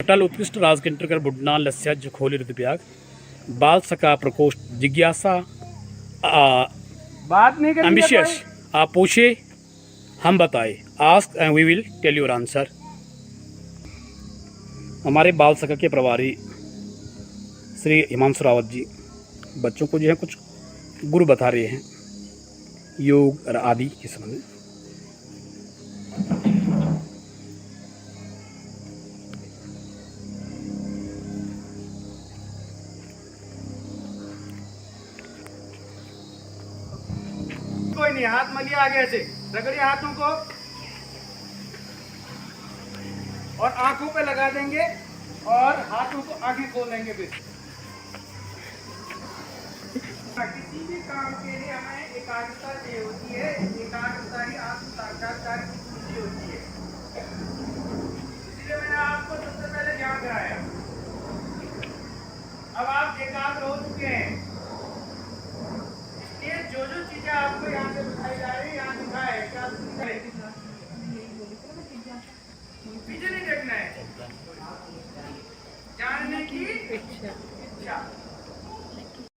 अटल उत्कृष्ट राजकेंद्रकर बुडना लस्या जखोली रुद्रप्रयाग बाल सका प्रकोष्ठ जिज्ञासा बात नहीं करेंगे एम्बिशियस। आप पूछिए हम बताए, ask and we will tell your answer. हमारे बाल सखा के प्रभारी श्री हिमांशु रावत जी बच्चों को जो है कुछ गुरु बता रहे हैं योग और आदि के संबंध में। कोई नहीं, हाथ मलिए आगे से, रगड़िए हाथों को और आंखों पे लगा देंगे और हाथों को आगे खोलेंगे। फिर किसी भी काम के लिए हमें एकाग्रता चाहिए होती है। एकाग्रता ही आत्म साक्षात्कार की कुंजी होती है। इसलिए मैंने आपको सबसे पहले ध्यान कराया। अब आप एकाग्र हो चुके हैं, इसलिए जो जो चीजें आपको यहाँ से बताई जा रही है, यहाँ लिखा है, क्या पीछे नहीं देखना है, जानने की इच्छा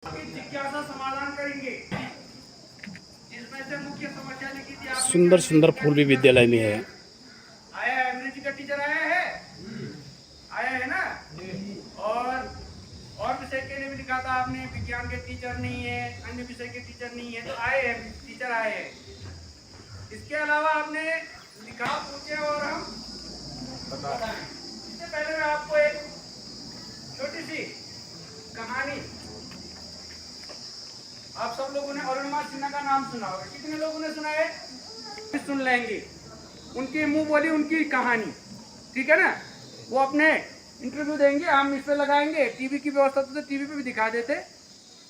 की जिज्ञासा समाधान करेंगे। इसमें से मुख्य समस्या लिखी थी आपने। सुंदर सुंदर फूल भी विद्यालय में है। आया है, अंग्रेजी का टीचर आया है ना। और विषय के लिए भी लिखा था आपने, विज्ञान के टीचर नहीं है, अन्य विषय के टीचर नहीं है, तो आए हैं टीचर आए हैं। इसके अलावा आपने लिखा पूछे और हम बताएं। इससे पहले मैं आपको एक छोटी सी कहानी, आप सब लोगों ने अरुणिमा सिन्हा का नाम सुना होगा। कितने लोगों ने सुना है? सुन लेंगे। उनके मुंह बोली उनकी कहानी, ठीक है ना। वो अपने इंटरव्यू देंगे, हम इस पे लगाएंगे। टीवी की व्यवस्था तो टीवी पे भी दिखा देते,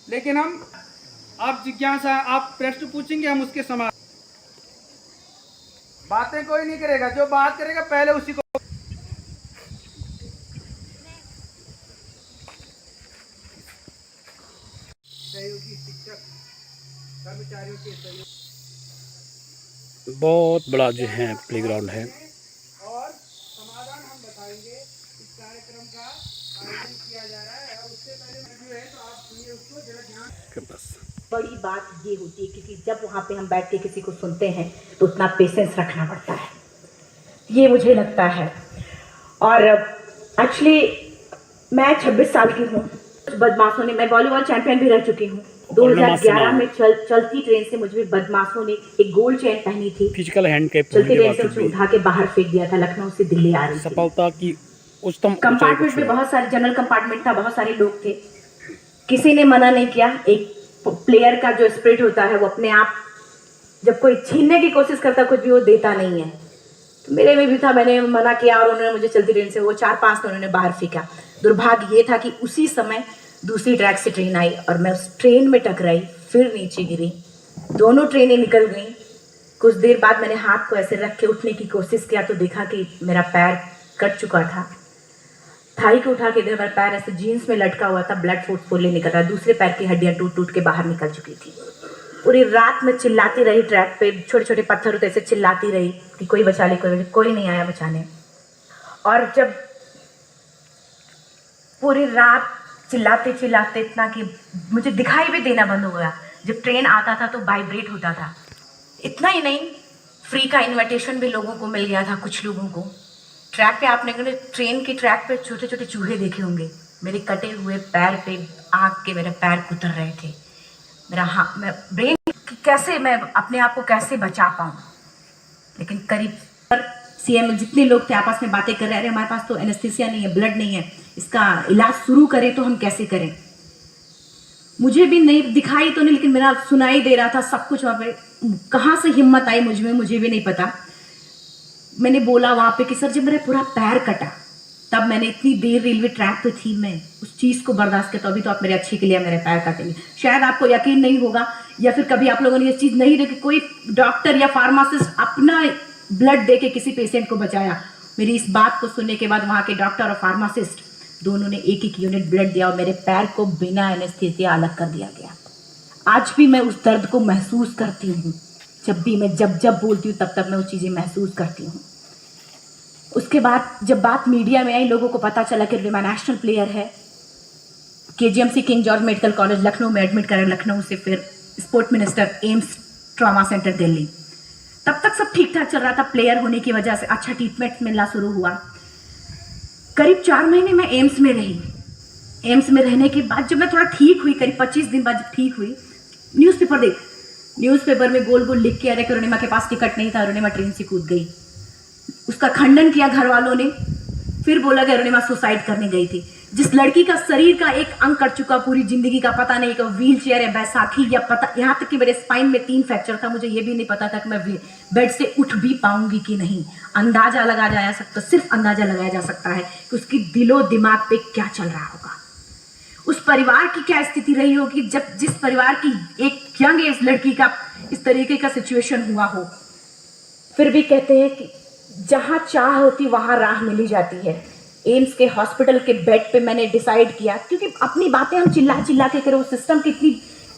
लेकिन हम आप जिज्ञासा, आप प्रश्न पूछेंगे, हम उसके समाधान। बातें कोई नहीं करेगा, जो बात करेगा पहले उसी को। सहयोगी शिक्षक कर्मचारियों के सहयोग, बहुत बड़ा जो है प्लेग्राउंड है। और समाधान हम बताएंगे। इस कार्यक्रम का आयोजन किया जा रहा है और उससे पहले रिव्यू है, तो आप सुनिए उसको जरा ध्यान। बस बड़ी बात ये होती है क्योंकि जब वहाँ पे हम बैठ के किसी को सुनते हैं तो उतना पेशेंस रखना पड़ता है, ये मुझे लगता है। और एक्चुअली मैं 26 साल की हूँ। बदमाशों ने, मैं वॉलीबॉल चैंपियन भी रह चुकी हूँ। 2011 में चलती ट्रेन से मुझे बदमाशों ने एक गोल्ड चेन पहनी थी, फिजिकल हैंडकैप चलती ट्रेन से मुझे उठा के बाहर फेंक दिया था। लखनऊ से दिल्ली आ रही थी। सफलता की उच्चतम कंपार्टमेंट में बहुत सारे, जनरल कंपार्टमेंट था, बहुत सारे लोग थे, किसी ने मना नहीं किया। एक प्लेयर का जो स्पिरिट होता है, वो अपने आप जब कोई छीनने की कोशिश करता कुछ भी, वो देता नहीं है। तो मेरे में भी था, मैंने मना किया और उन्होंने मुझे चलती ट्रेन से वो 4-5 उन्होंने बाहर फेंका। दुर्भाग्य ये था कि उसी समय दूसरी ट्रैक से ट्रेन आई और मैं उस ट्रेन में टकराई, फिर नीचे गिरी, दोनों ट्रेनें निकल गई। कुछ देर बाद मैंने हाथ को ऐसे रख के उठने की कोशिश किया तो देखा कि मेरा पैर कट चुका था। थाई को उठा के इधर, मेरा पैर ऐसे जीन्स में लटका हुआ था, ब्लड फोर्सफुली निकल रहा, दूसरे पैर की हड्डियां टूट टूट के बाहर निकल चुकी थी। पूरी रात में चिल्लाती रही, ट्रैक पे छोटे छोटे पत्थर होते ऐसे चिल्लाती रही कि कोई बचा ले, कोई नहीं आया बचाने। और जब पूरी रात चिल्लाते चिल्लाते इतना कि मुझे दिखाई भी देना बंद हो गया। जब ट्रेन आता था तो वाइब्रेट होता था। इतना ही नहीं, फ्री का इनविटेशन भी लोगों को मिल गया था, कुछ लोगों को। ट्रैक पे आपने ट्रेन के ट्रैक पे छोटे छोटे चूहे देखे होंगे, मेरे कटे हुए पैर पे आग के मेरे पैर कुतर रहे थे। मेरा हाथ, मैं ब्रेन कैसे, मैं अपने आप को कैसे बचा पाऊँ। लेकिन करीब सीएम जितने लोग थे आपस में बातें कर रहे, अरे हमारे पास तो एनेस्थीसिया नहीं है, ब्लड नहीं है, इसका इलाज शुरू करें तो हम कैसे करें। मुझे भी नहीं दिखाई तो नहीं, लेकिन मेरा सुनाई दे रहा था सब कुछ। वहाँ पे कहाँ से हिम्मत आई मुझ में, मुझे भी नहीं पता। मैंने बोला वहाँ पे कि सर जब मेरा पूरा पैर कटा, तब मैंने इतनी देर रेलवे ट्रैक पे थी, मैं उस चीज़ को बर्दाश्त करता। अभी तो आप मेरे अच्छे के लिए मेरे पैर काटेंगे, शायद आपको यकीन नहीं होगा, या फिर कभी आप लोगों ने ये चीज़ नहीं देखी, कोई डॉक्टर या फार्मासिस्ट अपना ब्लड दे के किसी पेशेंट को बचाया। मेरी इस बात को सुनने के बाद वहाँ के डॉक्टर और फार्मासिस्ट दोनों ने 1-1 यूनिट ब्लड दिया और मेरे पैर को बिना एनेस्थीसिया अलग कर दिया गया। आज भी मैं उस दर्द को महसूस करती हूँ। जब भी मैं जब बोलती हूँ तब मैं वो चीज़ें महसूस करती हूँ। उसके बाद जब बात मीडिया में आई, लोगों को पता चला कि रिमा नेशनल प्लेयर है, KGMC king George medical college Lucknow में एडमिट करा, लखनऊ से फिर sport minister AIIMS trauma centre Delhi. तब तक सब ठीक ठाक चल रहा था, प्लेयर होने की वजह से अच्छा ट्रीटमेंट मिलना शुरू हुआ। करीब 4 महीने मैं एम्स में रही। एम्स में रहने के बाद जब मैं थोड़ा ठीक हुई, करीब 25 दिन बाद जब ठीक हुई, न्यूज़पेपर में गोल गोल लिख के आ रहा कि अरुणिमा के पास टिकट नहीं था, अरुणिमा ट्रेन से कूद गई। उसका खंडन किया घर वालों ने, फिर बोला कि अरुणिमा सुसाइड करने गई थी। जिस लड़की का शरीर का एक अंग कट चुका, पूरी जिंदगी का पता नहीं कि व्हील चेयर है, बैसाखी या पता, यहाँ तक कि मेरे स्पाइन में 3 फ्रैक्चर था, मुझे ये भी नहीं पता था कि मैं बेड से उठ भी पाऊंगी कि नहीं। अंदाजा लगाया जा सकता, सिर्फ अंदाजा लगाया जा सकता है कि उसकी दिलो दिमाग पे क्या चल रहा होगा, उस परिवार की क्या स्थिति रही होगी जब जिस परिवार की एक यंग एज लड़की का इस तरीके का सिचुएशन हुआ हो। फिर भी कहते हैं कि जहाँ चाह होती वहाँ राह मिली जाती है। एम्स के हॉस्पिटल के बेड पे मैंने डिसाइड किया, क्योंकि अपनी बातें हम चिल्ला चिल्ला के करें, उस सिस्टम की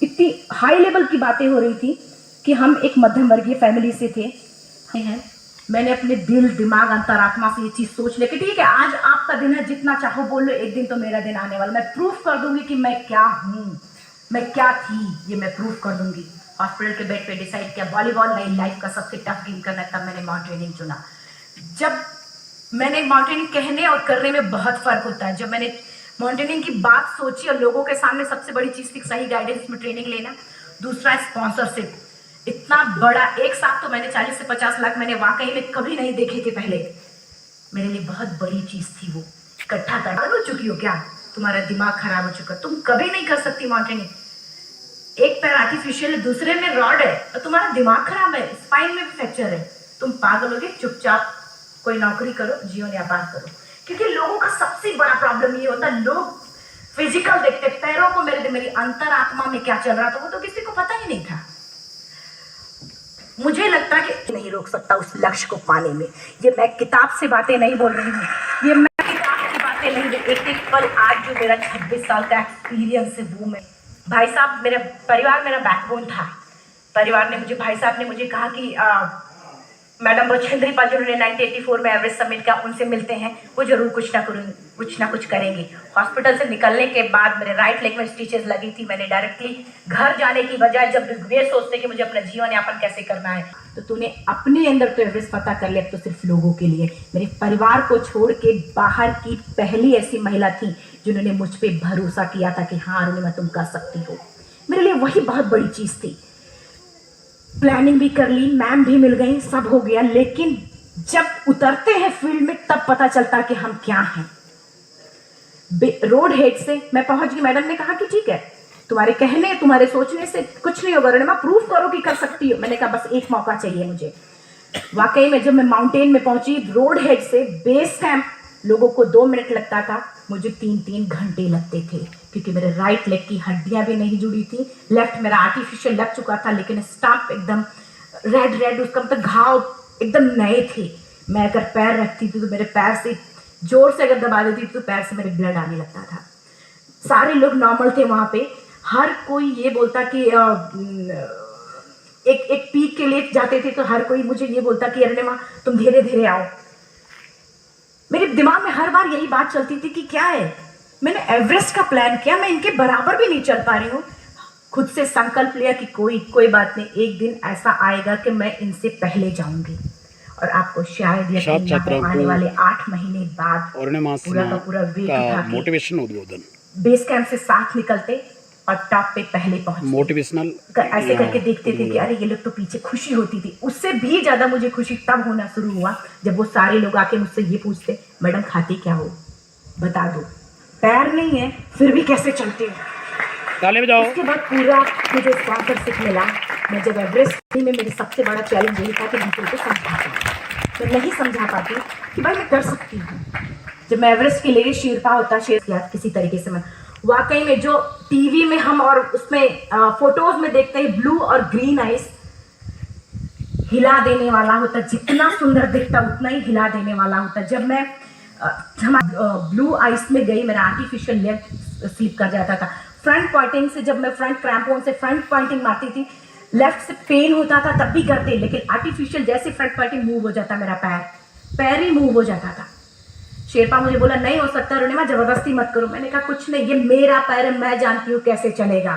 इतनी हाई लेवल की बातें हो रही थी कि हम एक मध्यम वर्गीय फैमिली से थे। मैंने अपने दिल दिमाग अंतरात्मा से ये चीज़ सोच ले कि ठीक है, आज आपका दिन है, जितना चाहो बोल लो, एक दिन तो मेरा दिन आने वाला, मैं प्रूफ कर दूंगी कि मैं क्या हूँ, मैं क्या थी, ये मैं प्रूफ कर दूंगी। हॉस्पिटल के बेड पे डिसाइड किया वॉलीबॉल नहीं, लाइफ का सबसे टफ गेम करना, तब मैंने माउंटेनिंग चुना। जब मैंने माउंटेनिंग कहने और करने में बहुत फ़र्क होता है। जब मैंने माउंटेनिंग की बात सोची और लोगों के सामने सबसे बड़ी चीज़ थी सही गाइडेंस में ट्रेनिंग लेना, दूसरा स्पॉन्सरशिप। इतना बड़ा एक साथ तो मैंने 40 से 50 लाख मैंने वाकई में कभी नहीं देखे थे पहले। मेरे लिए बहुत बड़ी चीज़ थी वो। इकट्ठा कर हो चुकी हो क्या? तुम्हारा दिमाग खराब हो चुका, तुम कभी नहीं कर सकती माउंटेनिंग। एक पैर आर्टिफिशियल है, दूसरे में रॉड है, और तुम्हारा दिमाग खराब है, स्पाइन में फ्रैक्चर है, तुम पागल हो गए। चुपचाप कोई नौकरी करो, जीवन यापन करो। क्योंकि लोगों का सबसे बड़ा प्रॉब्लम ये होता है, लोग फिजिकल देखते, पैरों को मेरी अंतरात्मा में क्या चल रहा था वो तो किसी को पता ही नहीं था। मुझे लगता कि नहीं रोक सकता उस लक्ष्य को पाने में। ये मैं किताब से बातें नहीं बोल रही हूँ, ये मैं किताब की बातें नहीं, एक एक पल आज जो मेरा 26 साल का एक्सपीरियंस है वो मैं। भाई साहब, मेरा परिवार मेरा बैकबोन था। परिवार ने मुझे, भाई साहब ने मुझे कहा कि मैडम बचेंद्री पाल जिन्होंने 1984 में एवरेस्ट समिट का, उनसे मिलते हैं, वो जरूर कुछ ना कुछ करेंगी। हॉस्पिटल से निकलने के बाद मेरे राइट लेग में स्टिचेस लगी थी। मैंने डायरेक्टली घर जाने की बजाय जब वे सोचते कि मुझे अपना जीवन यापन कैसे करना है, तो तूने अपने अंदर तो एवरेस्ट पता कर लिया, अब तो सिर्फ लोगों के लिए। मेरे परिवार को छोड़ के बाहर की पहली ऐसी महिला थी जिन्होंने मुझ पर भरोसा किया था कि हाँ अरुणिमा तुम कर सकती हो। मेरे लिए वही बहुत बड़ी चीज़ थी। प्लानिंग भी कर ली, मैम भी मिल गई, सब हो गया, लेकिन जब उतरते हैं फील्ड में तब पता चलता कि हम क्या हैं। रोड हेड से मैं पहुंच गई। मैडम ने कहा कि ठीक है, तुम्हारे कहने तुम्हारे सोचने से कुछ नहीं होगा अरुणिमा, प्रूफ करो कि कर सकती हो। मैंने कहा बस एक मौका चाहिए मुझे। वाकई में जब मैं माउंटेन में पहुंची, रोड हेड से बेस कैंप लोगों को 2 मिनट लगता था, मुझे 3-3 घंटे लगते थे, क्योंकि मेरे राइट लेग की हड्डियां भी नहीं जुड़ी थी। लेफ्ट मेरा आर्टिफिशियल लग चुका था, लेकिन स्टम्प एकदम रेड, उसका मतलब घाव एकदम नए थे। मैं अगर पैर रखती थी तो मेरे पैर से जोर से अगर दबा देती थी तो पैर से मेरे ब्लड आने लगता था। सारे लोग नॉर्मल थे वहाँ पे। हर कोई ये बोलता कि एक पीक के लिए जाते थे तो हर कोई मुझे ये बोलता कि अरुणिमा तुम धीरे धीरे आओ। मेरे दिमाग में हर बार यही बात चलती थी कि क्या है, मैंने एवरेस्ट का प्लान किया, मैं इनके बराबर भी नहीं चल पा रही हूँ। खुद से संकल्प लिया कि कोई बात नहीं, एक दिन ऐसा आएगा कि मैं इनसे पहले जाऊंगी। और आपको शायद यकीन ना हो, आने वाले 8 महीने बाद पूरा का पूरा वेट उठा के मोटिवेशन उद्बोधन बेस कैंप से साथ निकलते और टॉप पे पहले पहुंचते। मोटिवेशनल ऐसे करके देखते थे कि अरे ये लोग तो पीछे। खुशी होती थी, उससे भी ज़्यादा मुझे खुशी तब होना शुरू हुआ जब वो सारे लोग आके मुझसे ये पूछते, मैडम खाती क्या हो, बता दो। पैर नहीं है फिर भी कैसे चलते हो। ताले बजाओ। उसके बाद पूरा मुझे स्पॉन्सरशिप मिला। मैं जब एवरेस्ट में, मेरे सबसे बड़ा चैलेंज यही था कि मैं उनको समझा पाती, मैं नहीं समझा पाती कि भाई मैं कर सकती हूँ। जब मैं एवरेस्ट के लिए शेरपा होता, शेर किसी तरीके से मैं वाकई में जो टीवी में हम और उसमें फोटोज में देखते हैं ब्लू और ग्रीन आइस, हिला देने वाला होता, जितना सुंदर दिखता उतना ही हिला देने वाला होता। जब मैं ब्लू आइस में गई, मेरा आर्टिफिशियल लेग स्लिप कर जाता था। फ्रंट पॉइंटिंग से, जब मैं फ्रंट क्रैम्पोन से फ्रंट पॉइंटिंग मारती थी, लेफ्ट से पेन होता था तब भी करते, लेकिन आर्टिफिशियल जैसे फ्रंट पॉइंटिंग मूव हो जाता मेरा पैर, पैर ही मूव हो जाता था। शेरपा मुझे बोला नहीं हो सकता अरुणिमा, जबरदस्ती मत करो। मैंने कहा कुछ नहीं, ये मेरा पैर है, मैं जानती हूँ कैसे चलेगा।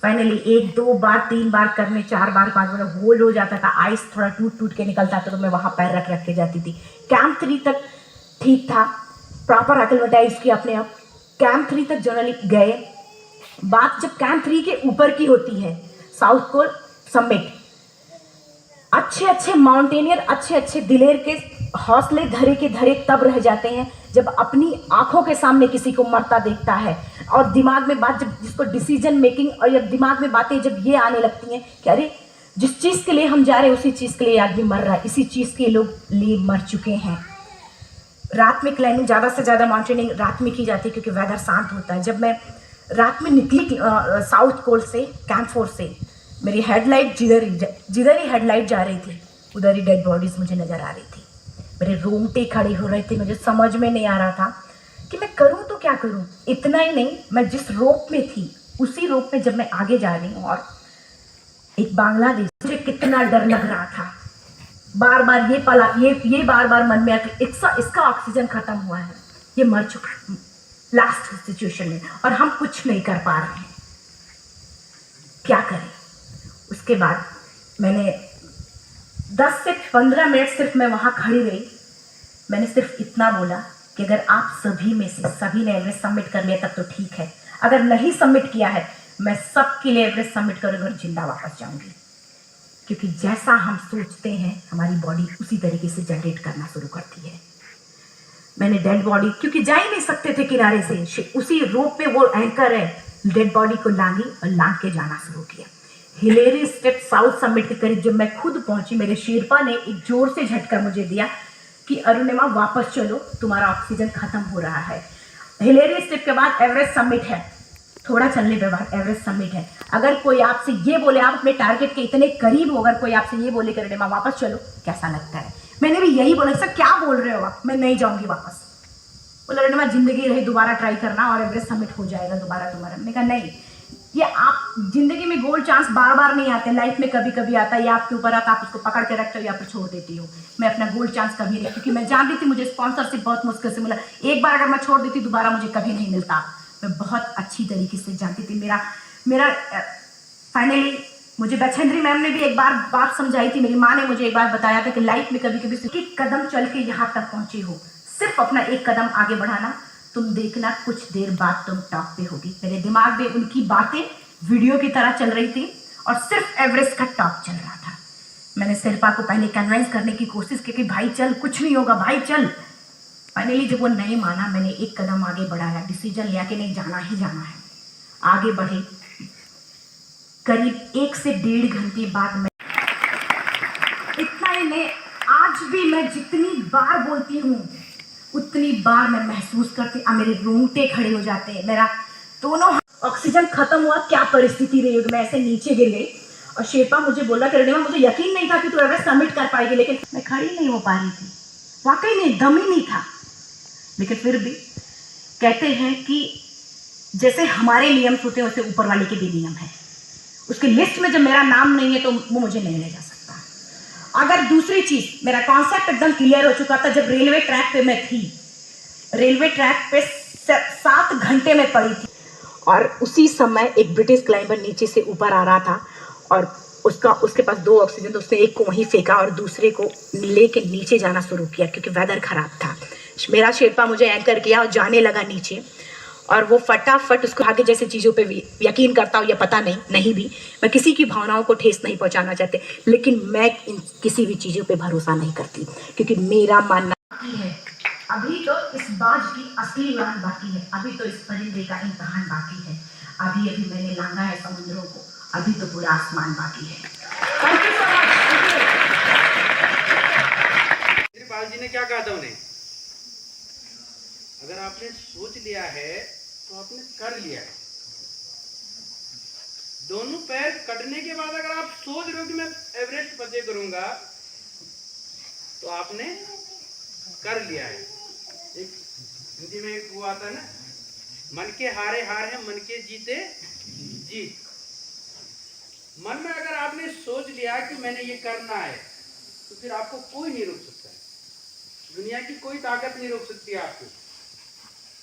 फाइनली 1 2 बार 3 बार करने, 4 बार 5 बार होल्ड हो जाता था, आइस थोड़ा टूट टूट के निकलता था, तो मैं वहां पैर रख रख के जाती थी। कैंप 3 तक ठीक था, प्रॉपर एक्लेमेटाइज किया अपने आप। कैंप 3 तक जनरली गए। बात जब कैंप 3 के ऊपर की होती है, साउथ कोल समिट, अच्छे अच्छे माउंटेनियर, अच्छे अच्छे दिलेर के हौसले धरे के धरे तब रह जाते हैं जब अपनी आंखों के सामने किसी को मरता देखता है, और दिमाग में बात जब जिसको डिसीजन मेकिंग, और जब दिमाग में बातें जब ये आने लगती हैं कि अरे जिस चीज़ के लिए हम जा रहे हैं उसी चीज़ के लिए आदमी मर रहा है, इसी चीज़ के लोग लिए मर चुके हैं। रात में क्लाइंबिंग ज़्यादा से ज़्यादा माउंटेनिंग रात में की जाती है क्योंकि वेदर शांत होता है। जब मैं रात में निकली साउथ कोल से, कैंप 4 से, मेरी हेडलाइट जिधर ही हेडलाइट जा रही थी उधर ही डेड बॉडीज मुझे नज़र आ रही थी। मेरे रोंगटे खड़े हो रहे थे, मुझे समझ में नहीं आ रहा था कि मैं करूं तो क्या करूं। इतना ही नहीं, मैं जिस रोप में थी उसी रोप में जब मैं आगे जा रही हूँ और एक बांग्लादेश, मुझे कितना डर लग रहा था। बार बार ये बार बार मन में आकर इसका ऑक्सीजन खत्म हुआ है, ये मर चुका लास्ट सिचुएशन में, और हम कुछ नहीं कर पा रहे हैं, क्या करें। उसके बाद मैंने 10 से 15 मिनट सिर्फ मैं वहाँ खड़ी रही। मैंने सिर्फ इतना बोला कि अगर आप सभी में से सभी ने एवरेस्ट सबमिट कर लिया तब तो ठीक है, अगर नहीं सबमिट किया है मैं सबके लिए एवरेस्ट सबमिट करूँगी और जिंदा वापस जाऊँगी। क्योंकि जैसा हम सोचते हैं हमारी बॉडी उसी तरीके से जनरेट करना शुरू करती है। मैंने डेड बॉडी, क्योंकि जा ही नहीं सकते थे किनारे से, उसी रोप पे वो एंकर है, डेड बॉडी को लांगी और लांग के जाना शुरू किया। हिलेरी स्टेप साउथ समिट के करीब जब मैं खुद पहुंची, मेरे शेरपा ने एक जोर से झटका मुझे दिया कि अरुणिमा वापस चलो, तुम्हारा ऑक्सीजन खत्म हो रहा है। हिलेरी स्टेप के बाद एवरेस्ट समिट है, थोड़ा चलने के बाद एवरेस्ट समिट है। अगर कोई आपसे ये बोले, आप अपने टारगेट के इतने करीब हो, अगर कोई आपसे ये बोले कि अरुणिमा वापस चलो, कैसा लगता है? मैंने भी यही बोला, सर क्या बोल रहे हो आप, मैं नहीं जाऊंगी वापस। बोला अरुणिमा जिंदगी रही, दोबारा ट्राई करना और एवरेस्ट समिट हो जाएगा दोबारा तुम्हारा। मैंने कहा नहीं, ये आप जिंदगी में गोल्ड चांस बार बार नहीं आते, लाइफ में कभी कभी आता है, या आपके ऊपर आता, आप उसको पकड़ के रखते हो या फिर छोड़ देती हो। मैं अपना गोल्ड चांस कभी नहीं, क्योंकि मैं जानती थी मुझे स्पॉन्सरशिप बहुत मुश्किल से मिला, एक बार अगर मैं छोड़ देती दोबारा मुझे कभी नहीं मिलता। मैं बहुत अच्छी तरीके से जानती थी। मेरा फाइनली मुझे बछेंद्री मैम ने भी एक बार बात समझाई थी, मेरी माँ ने मुझे एक बार बताया था कि लाइफ में कभी कभी एक कदम चल के यहाँ तक पहुँचे हो, सिर्फ अपना एक कदम आगे बढ़ाना, तुम देखना कुछ देर बाद तुम टॉप पे होगी। मेरे दिमाग में उनकी बातें वीडियो की तरह चल रही थी और सिर्फ एवरेस्ट का टॉप चल रहा था। मैंने शिल्पा को पहले कन्विंस करने की कोशिश की कि भाई चल, कुछ नहीं होगा भाई चल। फाइनली जब वो नहीं माना, मैंने एक कदम आगे बढ़ाया, डिसीजन लिया कि नहीं जाना ही जाना है। आगे बढ़े, करीब 1 से 1.5 घंटे बाद मैं इतना ही नहीं, आज भी मैं जितनी बार बोलती हूँ उतनी बार मैं महसूस करती, अब मेरे रोंगटे खड़े हो जाते हैं, मेरा दोनों ऑक्सीजन खत्म हुआ, क्या परिस्थिति रही होगी। मैं ऐसे नीचे गिर गई और शेरपा मुझे बोला कि अरुणिमा मुझे यकीन नहीं था कि तू एवरेस्ट सबमिट कर पाएगी, लेकिन मैं खड़ी नहीं हो पा रही थी, वाकई में दम ही नहीं था। लेकिन फिर भी कहते हैं कि जैसे हमारे नियम होते हैं वैसे ऊपर वाले के भी नियम है, उसकी लिस्ट में जब मेरा नाम नहीं है तो वो मुझे नहीं ले जा सकता। अगर दूसरी चीज, मेरा कॉन्सेप्ट एकदम क्लियर हो चुका था। जब रेलवे ट्रैक पे मैं थी, रेलवे ट्रैक पे 7 घंटे में पड़ी थी और उसी समय एक ब्रिटिश क्लाइंबर नीचे से ऊपर आ रहा था और उसके पास 2 ऑक्सीजन, तो उसने एक को वहीं फेंका और दूसरे को लेके नीचे जाना शुरू किया क्योंकि वेदर खराब था। मेरा शेरपा मुझे एंकर किया और जाने लगा नीचे, और वो फटाफट उसको आगे जैसे चीज़ों पे यकीन करता हूँ या पता नहीं भी, मैं किसी की भावनाओं को ठेस नहीं पहुँचाना चाहते, लेकिन मैं किसी भी चीज़ों पे भरोसा नहीं करती क्योंकि मेरा मानना है अभी तो इस बाज की असली उड़ान बाकी है, अभी तो इस परिंदे का इम्तहान बाकी है, अभी मैंने लांगा है समुद्रों को, अभी तो पूरा आसमान बाकी है। पाल जी ने क्या कहा था उन्हें, अगर आपने सोच लिया है तो आपने कर लिया है। दोनों पैर कटने के बाद अगर आप सोच रहे हो कि मैं एवरेस्ट फतेह करूंगा तो आपने कर लिया है। एक हिंदी में एक वो आता है ना, मन के हारे हार है, मन के जीते जीत। मन में अगर आपने सोच लिया कि मैंने ये करना है तो फिर आपको कोई नहीं रोक सकता है। दुनिया की कोई ताकत नहीं रोक सकती आपको।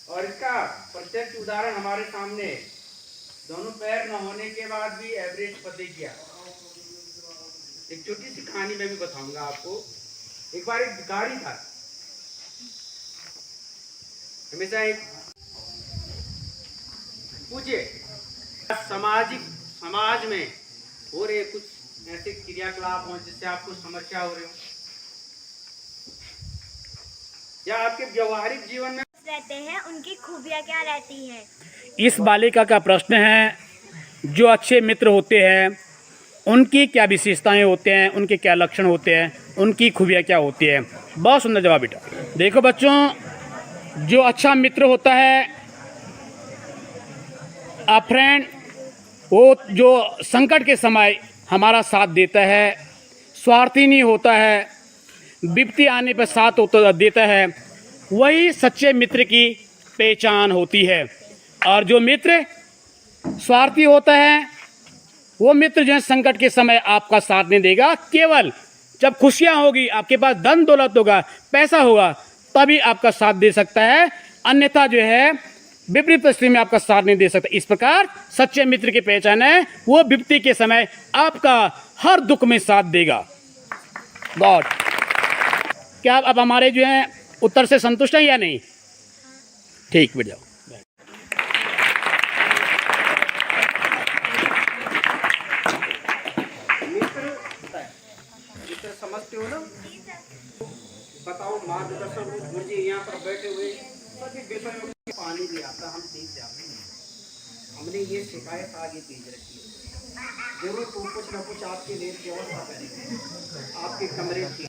और इसका प्रत्यक्ष उदाहरण हमारे सामने है। दोनों पैर न होने के बाद भी एवरेस्ट फतेह किया। एक छोटी सी कहानी मैं भी बताऊंगा आपको। एक बार एक भिखारी था, हमेशा एक पूछिए समाज में हो रहे कुछ ऐसे क्रियाकलाप हो जिससे आपको समस्या हो रही हो, या आपके व्यवहारिक जीवन में रहते हैं, उनकी खूबियाँ क्या रहती हैं? इस बालिका का प्रश्न है, जो अच्छे मित्र होते हैं उनकी क्या विशेषताएं होते हैं, उनके क्या लक्षण होते हैं, उनकी खूबियाँ क्या होती है। बहुत सुंदर जवाब बेटा। देखो बच्चों, जो अच्छा मित्र होता है, अ फ्रेंड, वो जो संकट के समय हमारा साथ देता है, स्वार्थी नहीं होता है, विपत्ति आने पर साथ देता है, वही सच्चे मित्र की पहचान होती है। और जो मित्र स्वार्थी होता है, वो मित्र जो है संकट के समय आपका साथ नहीं देगा। केवल जब खुशियां होगी, आपके पास धन दौलत होगा, पैसा होगा, तभी आपका साथ दे सकता है, अन्यथा जो है विपरीत परिस्थिति में आपका साथ नहीं दे सकता। इस प्रकार सच्चे मित्र की पहचान है, वो विपत्ति के समय आपका हर दुख में साथ देगा। गॉड, क्या आप अब हमारे जो है उत्तर से संतुष्ट हैं या नहीं? ठीक, बैठ जाओ। मित्र समझते हो ना? बताओ, मार्गदर्शन गुरुजी यहाँ पर बैठे हुए सभी विषयों में पानी भी आता, हम सीख जाते हैं। हमने ये शिकायत आगे भेज रखी है, जरूर तो कुछ ना कुछ आपके लिए व्यवस्था करेंगे, आपके कमरे की